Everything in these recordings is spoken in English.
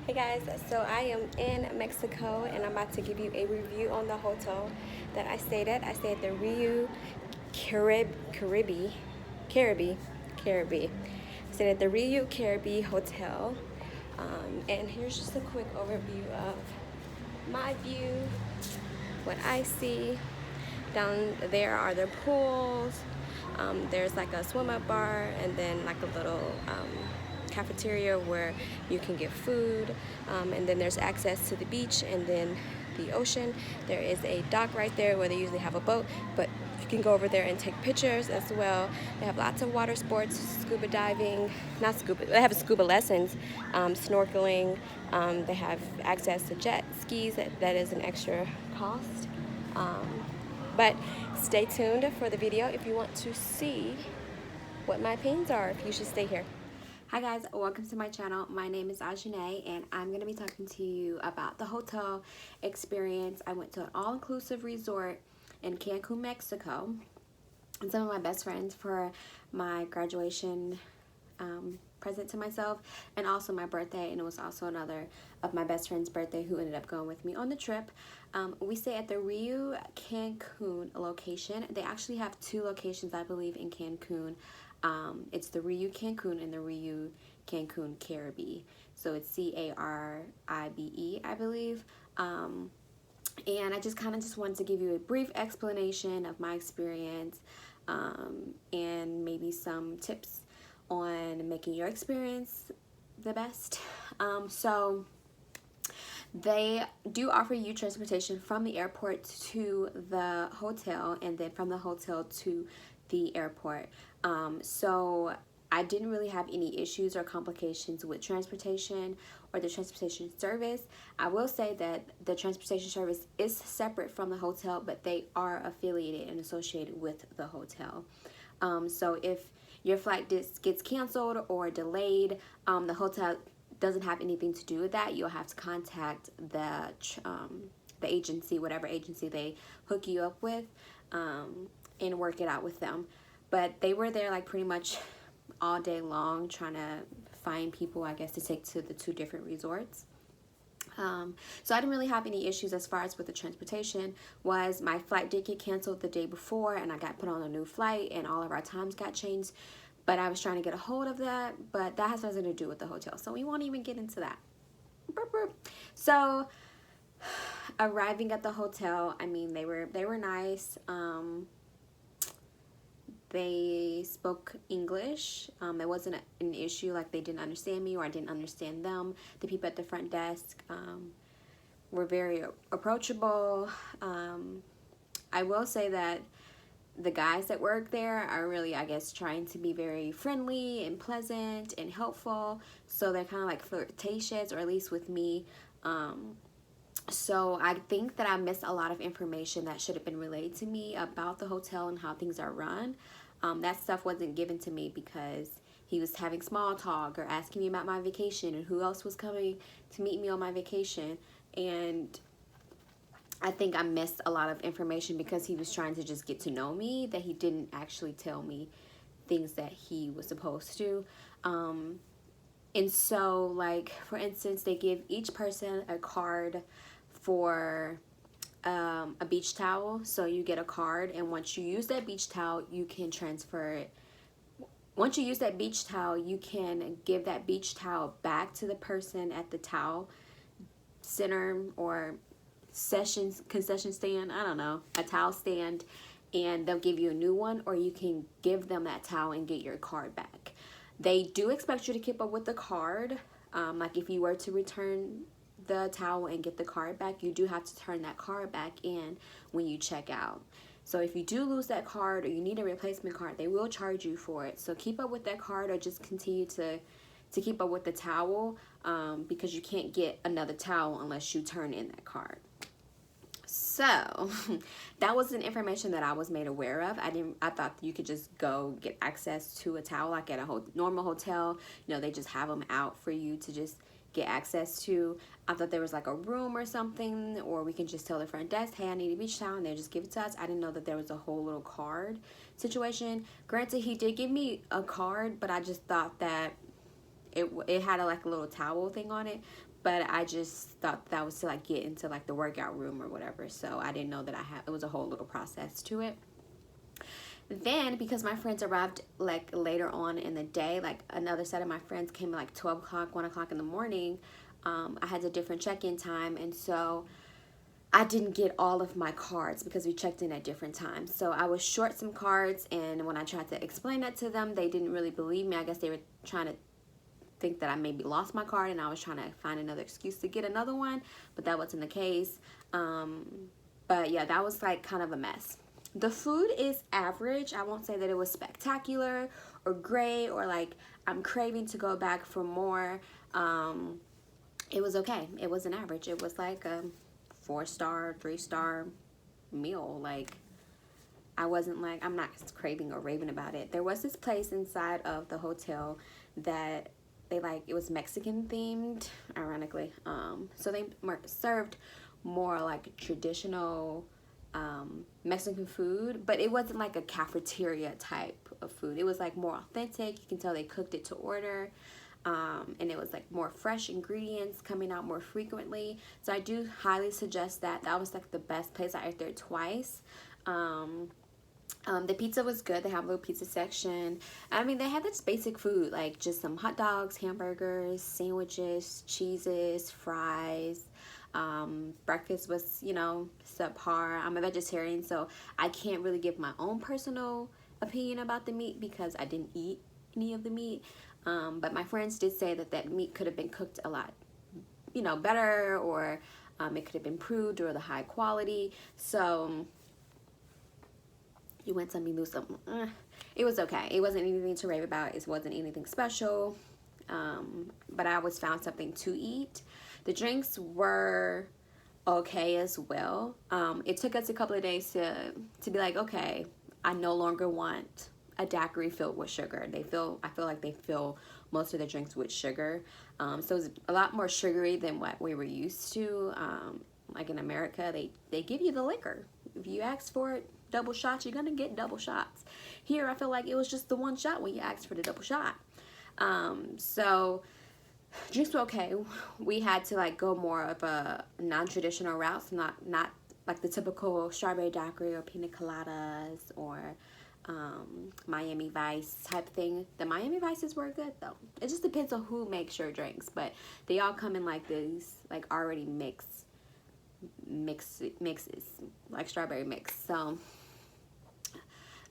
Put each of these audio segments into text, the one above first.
Hey guys, so I am in Mexico and I'm about to give you a review on the hotel that I stayed at. I stayed at the Riu Caribe. I stayed at the Riu Caribe Hotel. And here's just a quick overview of my view, what I see. Down there are the pools. There's like a swim up bar and then like a little cafeteria where you can get food. And then there's access to the beach and then the ocean. There is a dock right there where they usually have a boat, but you can go over there and take pictures as well. They have lots of water sports, scuba diving, not scuba, they have scuba lessons, snorkeling. They have access to jet skis, that is an extra cost. But stay tuned for the video if you want to see what my opinions are. If you should stay here. Hi guys, welcome to my channel. My name is Ajane and I'm going to be talking to you about the hotel experience. I went to an all-inclusive resort in Cancun, Mexico, and some of my best friends for my graduation present to myself, and also my birthday, and it was also another of my best friend's birthday who ended up going with me on the trip. We stay at the Riu Cancun location. They actually have two locations, I believe, in Cancun. It's the Riu Cancun and the Riu Cancun Caribe. So it's Caribe, I believe. And I just kind of just wanted to give you a brief explanation of my experience, and maybe some tips on making your experience the best. So they do offer you transportation from the airport to the hotel and then from the hotel to the airport. So I didn't really have any issues or complications with transportation or the transportation service. I will say that the transportation service is separate from the hotel, but they are affiliated and associated with the hotel. So if your flight gets canceled or delayed, the hotel doesn't have anything to do with that. You'll have to contact the agency, whatever agency they hook you up with, and work it out with them. But they were there like pretty much all day long trying to find people, I guess, to take to the two different resorts. So I didn't really have any issues as far as with the transportation. Was my flight did get canceled the day before and I got put on a new flight and all of our times got changed, but I was trying to get a hold of that, but that has nothing to do with the hotel, so we won't even get into that. So arriving at the hotel, I mean, they were nice. They spoke English. It wasn't an issue like they didn't understand me or I didn't understand them. The people at the front desk were very approachable. I will say that the guys that work there are really, I guess, trying to be very friendly and pleasant and helpful. So they're kind of like flirtatious, or at least with me. So I think that I missed a lot of information that should have been relayed to me about the hotel and how things are run. That stuff wasn't given to me because he was having small talk or asking me about my vacation and who else was coming to meet me on my vacation. And I think I missed a lot of information because he was trying to just get to know me, that he didn't actually tell me things that he was supposed to. And so, like, for instance, they give each person a card for a beach towel. So you get a card, and once you use that beach towel, you can transfer it. Once you use that beach towel, you can give that beach towel back to the person at the towel center or concession stand, I don't know, a towel stand, and they'll give you a new one, or you can give them that towel and get your card back. They do expect you to keep up with the card. Like if you were to return the towel and get the card back, you do have to turn that card back in when you check out. So if you do lose that card or you need a replacement card, they will charge you for it. So keep up with that card, or just continue to keep up with the towel, because you can't get another towel unless you turn in that card. So that was an information that I was made aware of. I thought you could just go get access to a towel like at a normal hotel. You know, they just have them out for you to just get access to. I thought there was like a room or something, or we can just tell the front desk, hey, I need a beach towel, and they just give it to us. I didn't know that there was a whole little card situation. Granted, he did give me a card, but I just thought that it had like a little towel thing on it, but I just thought that was to like get into like the workout room or whatever. So I didn't know that it was a whole little process to it. Then, because my friends arrived like later on in the day, like another set of my friends came at like 12 o'clock, 1 o'clock in the morning, I had a different check-in time, and so I didn't get all of my cards because we checked in at different times. So I was short some cards, and when I tried to explain that to them, they didn't really believe me. I guess they were trying to think that I maybe lost my card, and I was trying to find another excuse to get another one, but that wasn't the case. But yeah, that was like kind of a mess. The food is average. I won't say that it was spectacular or great or like I'm craving to go back for more. It was okay. It was an average. It was like a 4-star, 3-star meal. Like, I wasn't like, I'm not craving or raving about it. There was this place inside of the hotel that they like, it was Mexican themed, ironically. So they served more like traditional Mexican food, but it wasn't like a cafeteria type of food. It was like more authentic. You can tell they cooked it to order. And it was like more fresh ingredients coming out more frequently. So I do highly suggest that. That was like the best place. I ate there twice. The pizza was good. They have a little pizza section. I mean, they had this basic food, like just some hot dogs, hamburgers, sandwiches, cheeses, fries. Breakfast was, you know, subpar. I'm a vegetarian, so I can't really give my own personal opinion about the meat because I didn't eat any of the meat. But my friends did say that that meat could have been cooked a lot, you know, better, or it could have been improved, or the high quality. So you win some, you lose some. It was okay. It wasn't anything to rave about. It wasn't anything special. But I always found something to eat. The drinks were okay as well. It took us a couple of days to be like, okay, I no longer want a daiquiri filled with sugar. I feel like they fill most of the drinks with sugar. So it's a lot more sugary than what we were used to. Like in America, they give you the liquor. If you ask for it, double shots, you're gonna get double shots. Here, I feel like it was just the one shot when you asked for the double shot. So drinks were okay. We had to like go more of a non-traditional route, so not like the typical strawberry daiquiri or pina coladas or Miami Vice type thing. The Miami Vices were good though. It just depends on who makes your drinks, but they all come in like these like already mixes, like strawberry mix. So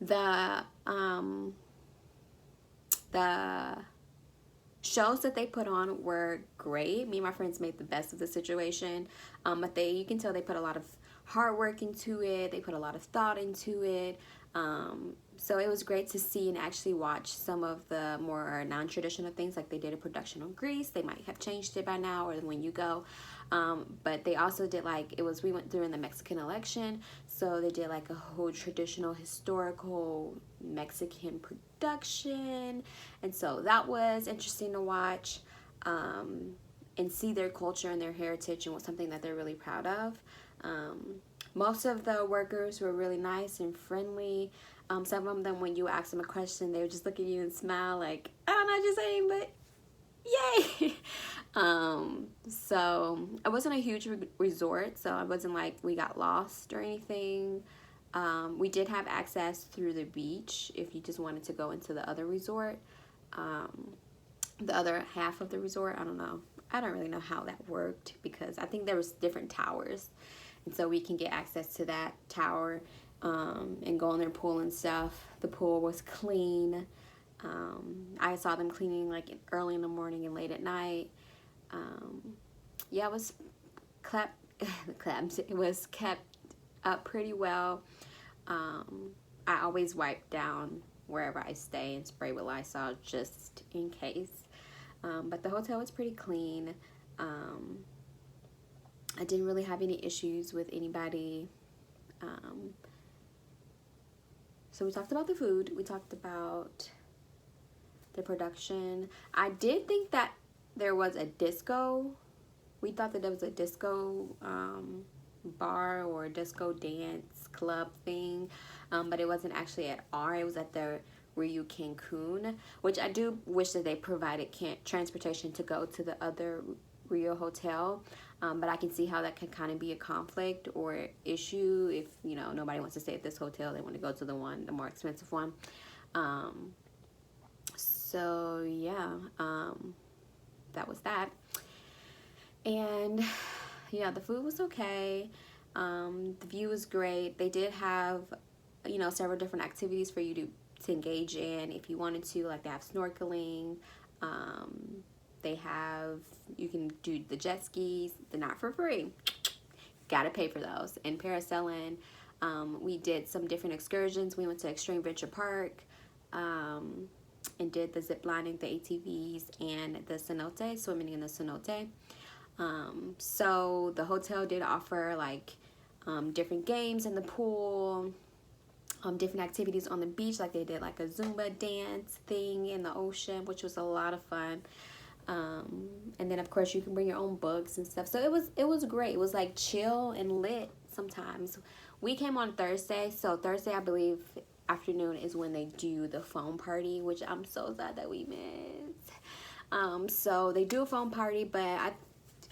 the shows that they put on were great. Me and my friends made the best of the situation, but you can tell they put a lot of hard work into it. They put a lot of thought into it. So it was great to see and actually watch some of the more non-traditional things, like they did a production on Greece. They might have changed it by now or when you go. But they also did like, we went during the Mexican election, so they did like a whole traditional historical Mexican production. And so that was interesting to watch, and see their culture and their heritage and something that they're really proud of. Most of the workers were really nice and friendly. Some of them, when you ask them a question, they would just look at you and smile like, I don't know what you're saying, but yay. So it wasn't a huge resort, so it wasn't like we got lost or anything. We did have access through the beach if you just wanted to go into the other resort. The other half of the resort, I don't know. I don't really know how that worked because I think there was different towers. And so we can get access to that tower and go in their pool and stuff. The pool was clean. I saw them cleaning like early in the morning and late at night. Yeah, it was it was kept up pretty well. I always wipe down wherever I stay and spray with Lysol just in case. But the hotel was pretty clean. I didn't really have any issues with anybody. So we talked about the food. We talked about the production. I did think that there was a disco. We thought that there was a disco bar or a disco dance club thing, but it wasn't actually at our. It was at the Riu Cancun, which I do wish that they provided transportation to go to the other Rio hotel. But I can see how that could kind of be a conflict or issue if, you know, nobody wants to stay at this hotel. They want to go to the more expensive one. So yeah, that was that. And yeah, the food was okay. The view was great. They did have, you know, several different activities for you to engage in if you wanted to. Like, they have snorkeling. They have, you can do the jet skis. They're not for free. Gotta pay for those. And parasailing, we did some different excursions. We went to Extreme Venture Park, and did the zip lining, the ATVs, and the cenote, swimming in the cenote. So the hotel did offer like different games in the pool, different activities on the beach, like they did like a Zumba dance thing in the ocean, which was a lot of fun. And then of course you can bring your own books and stuff. So it was great. It was like chill and lit sometimes. We came on Thursday, so Thursday I believe afternoon is when they do the foam party, which I'm so sad that we missed. So they do a foam party, but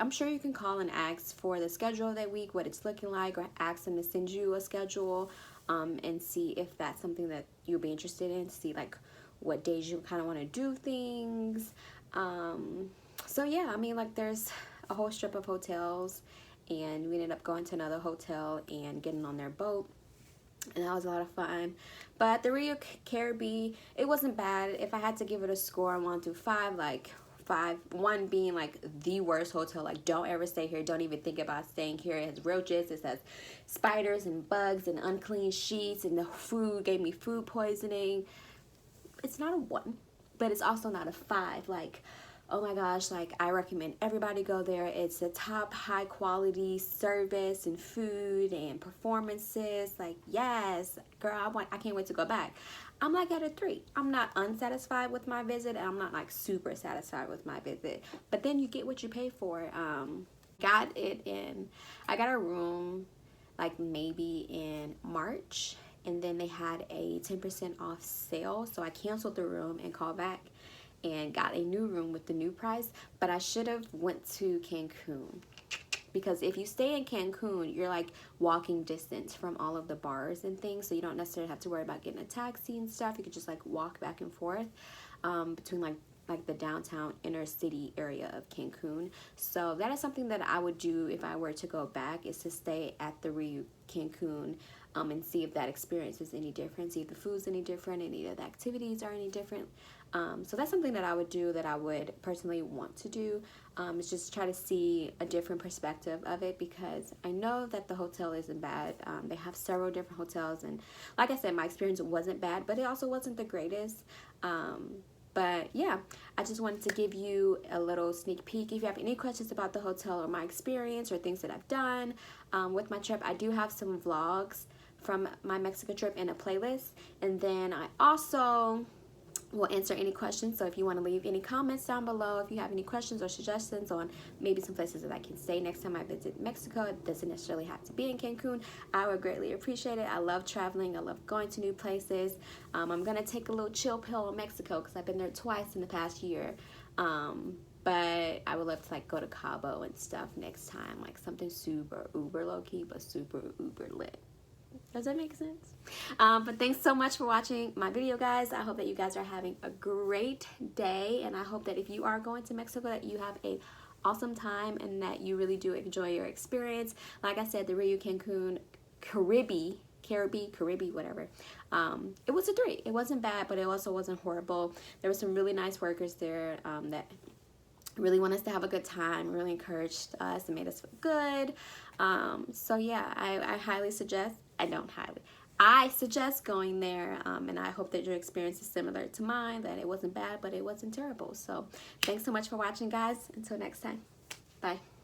I'm sure you can call and ask for the schedule of that week, what it's looking like, or ask them to send you a schedule, and see if that's something that you'll be interested in, see like what days you kind of want to do things. So yeah, I mean, like, there's a whole strip of hotels, and we ended up going to another hotel and getting on their boat, and that was a lot of fun. But the Riu Caribe, it wasn't bad. If I had to give it a score on 1 through 5, like 1 being like the worst hotel, like don't ever stay here, don't even think about staying here, it has roaches, it has spiders and bugs and unclean sheets, and the food gave me food poisoning. It's not a 1, but it's also not a 5. Like, oh my gosh, like I recommend everybody go there. It's the top high quality service and food and performances. Like, yes, girl, I can't wait to go back. I'm like at a 3. I'm not unsatisfied with my visit, and I'm not like super satisfied with my visit. But then you get what you pay for. I got a room like maybe in March, and then they had a 10% off sale. So I canceled the room and called back and got a new room with the new price. But I should have went to Cancun, because if you stay in Cancun, you're like walking distance from all of the bars and things, so you don't necessarily have to worry about getting a taxi and stuff. You could just like walk back and forth between like the downtown inner city area of Cancun. So that is something that I would do if I were to go back, is to stay at the Riu Cancun, and see if that experience is any different, see if the food's any different, any of the activities are any different. So that's something that I would do, that I would personally want to do, is just try to see a different perspective of it, because I know that the hotel isn't bad. They have several different hotels, and like I said, my experience wasn't bad, but it also wasn't the greatest. But yeah, I just wanted to give you a little sneak peek. If you have any questions about the hotel or my experience or things that I've done with my trip, I do have some vlogs from my Mexico trip in a playlist. And then I also will answer any questions. So if you want to leave any comments down below, if you have any questions or suggestions on maybe some places that I can stay next time I visit Mexico, it doesn't necessarily have to be in Cancun, I would greatly appreciate it. I love traveling. I love going to new places. I'm going to take a little chill pill in Mexico because I've been there twice in the past year. But I would love to like go to Cabo and stuff next time, like something super uber low-key but super uber lit. Does that make sense? But thanks so much for watching my video, guys. I hope that you guys are having a great day, and I hope that if you are going to Mexico, that you have a awesome time and that you really do enjoy your experience. Like I said, the Riu Cancun Caribe, whatever. It was a 3. It wasn't bad, but it also wasn't horrible. There were some really nice workers there that really want us to have a good time, really encouraged us and made us feel good. So yeah, I highly suggest, I suggest going there, and I hope that your experience is similar to mine, that it wasn't bad, but it wasn't terrible. So thanks so much for watching, guys. Until next time, bye.